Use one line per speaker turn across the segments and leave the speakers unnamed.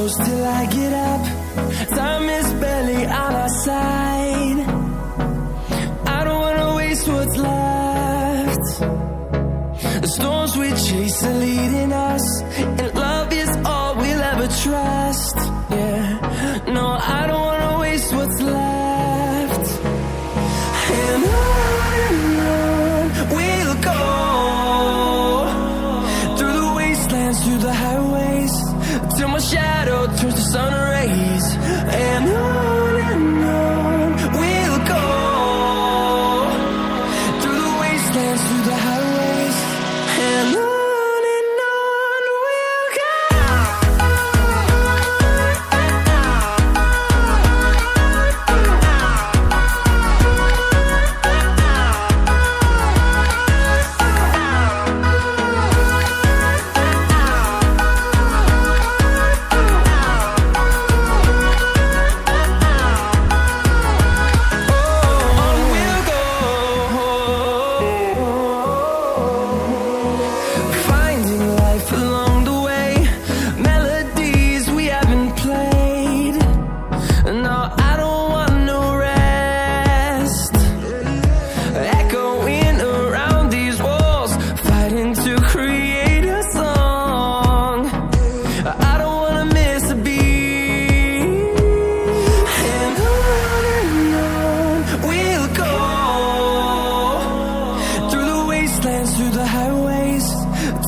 close till I get up. Time is barely on our side. I don't wanna waste what's left. The storms we chase are leading us, and love is all we'll ever trust. Yeah, no, I don't wanna waste what's left. And on we'll go, through the wastelands, through the highways, till my shadow turns to sun rays. And on we'll go, through the wastelands, through the highways, and on we'll go. Through the highways,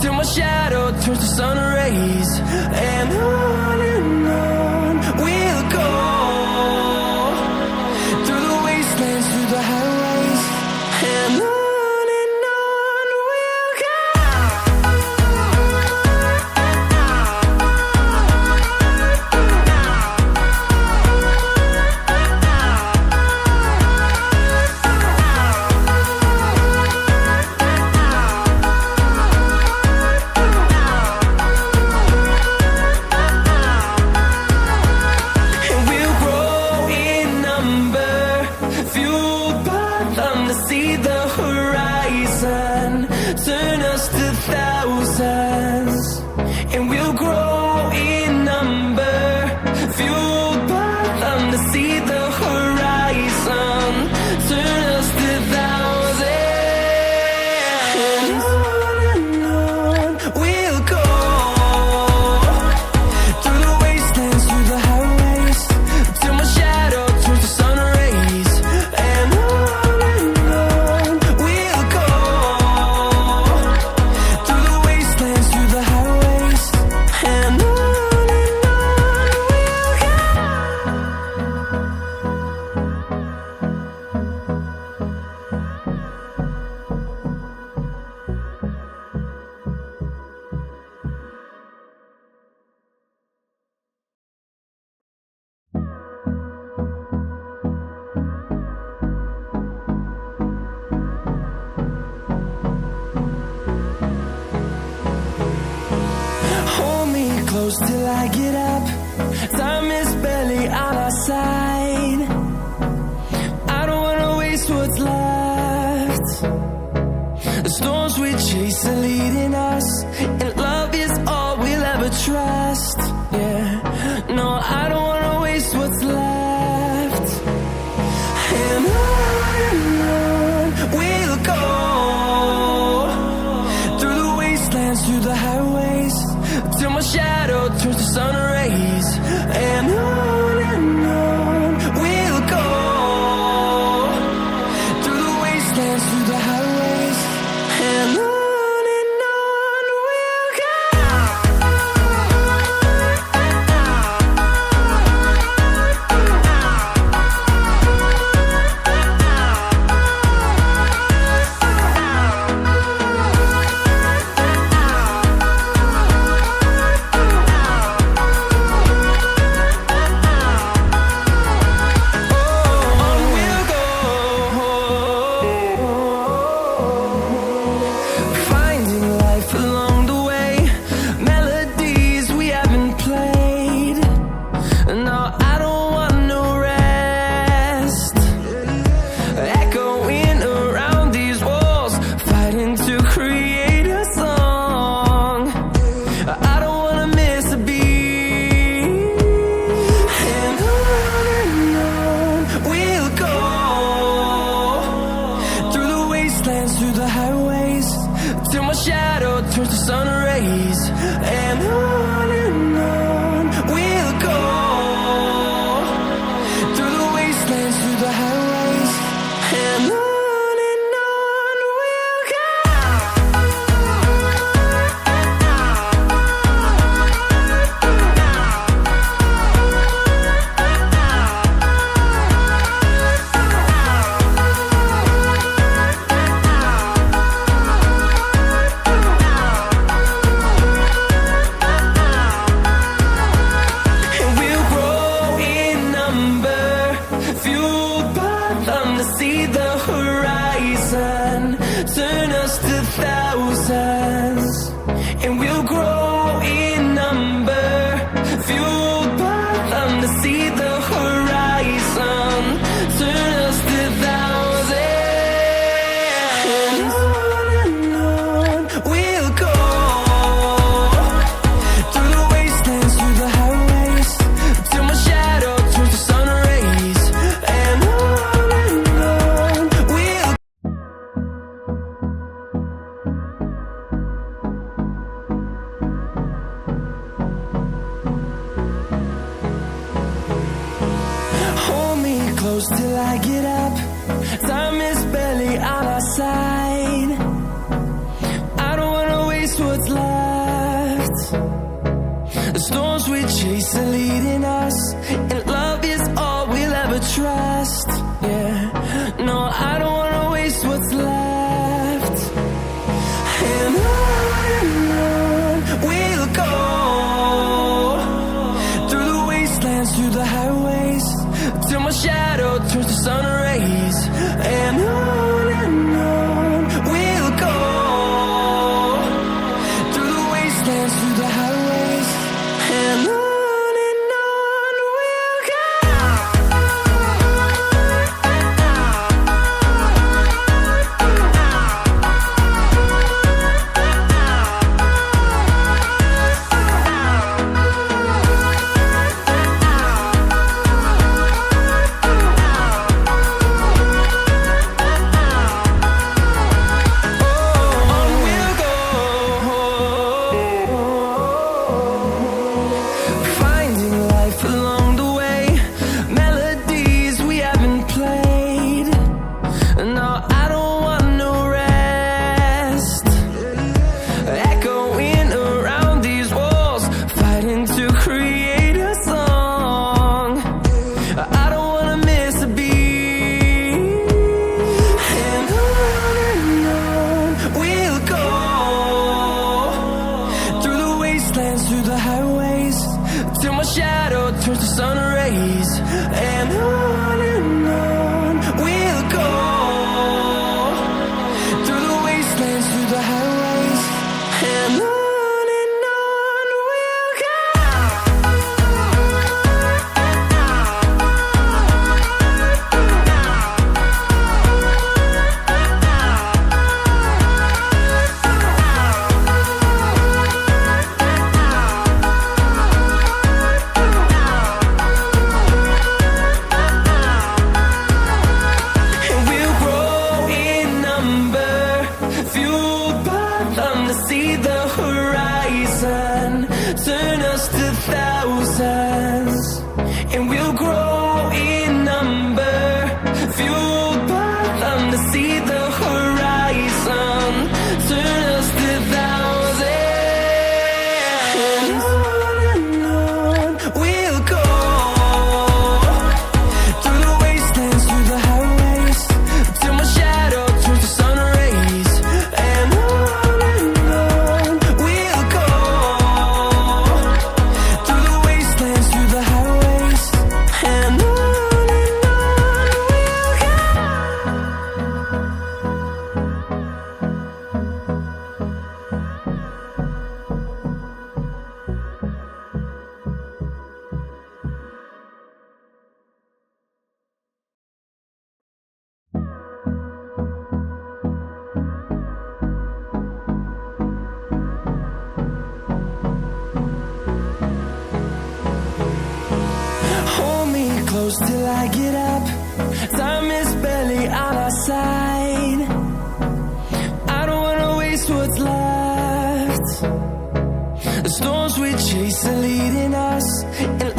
till my shadow turns to sun rays. And on we'll go, through the wastelands, through the highways, and on we'll go. See the horizon, turn us to thousands, and we'll grow in number, fueled by them to see the horizon, turn us to thousands. And on we'll go, through the wastelands, through the highways, till my shadow turns to sun rays. And on close till I get up. Time is barely on our side. I don't wanna waste what's left. The storms we chase are leading us, and love is all we'll ever trust. Yeah, no, I don't wanna waste what's left. And on we'll go, through the wastelands, through the highways, till my shadow turns to sun rays. And on we'll go, through the wastelands, through the highways, and on fueled by them to see the horizon, turn us to thousands, and we'll grow in number, fueled by them to see the horizon, turn us to thousands, and on we'll go, through the wastelands, through the highways, till my shadow turns to sun rays, and on we'll hold me close till I get up. Time is barely on our side. I don't wanna waste what's left. The storms we chase are leading us, and love is all we'll ever trust. Yeah, no, I don't wanna waste what's left. And on we'll go, through the wastelands, through the highways, till my shadow turns to sun rays, and on we'll go, through the wastelands, through the highways, and on we'll go. Finding life along the way, melodies we haven't played. No, I don't want no rest. Echoing around these walls, fighting to create a song. I don't wanna miss a beat. And on we'll go, through the wastelands, through the highways, till my shadow turns to sun rays, and on we'll go, through the wastelands, through the highways, and on we'll go. And we'll grow in number, fueled by them to see the horizon, turn us to thousands, and we'll grow in number, fueled by them to see the horizon, turn us to thousands, and on we'll go, through the wastelands, through the highways, till my shadow turns to sun rays, and on we'll go, through the wastelands, through the highways, and on we'll go. Hold me close till I get up. Time is barely on our side. I don't wanna waste what's left. The storms we chase are leading us, and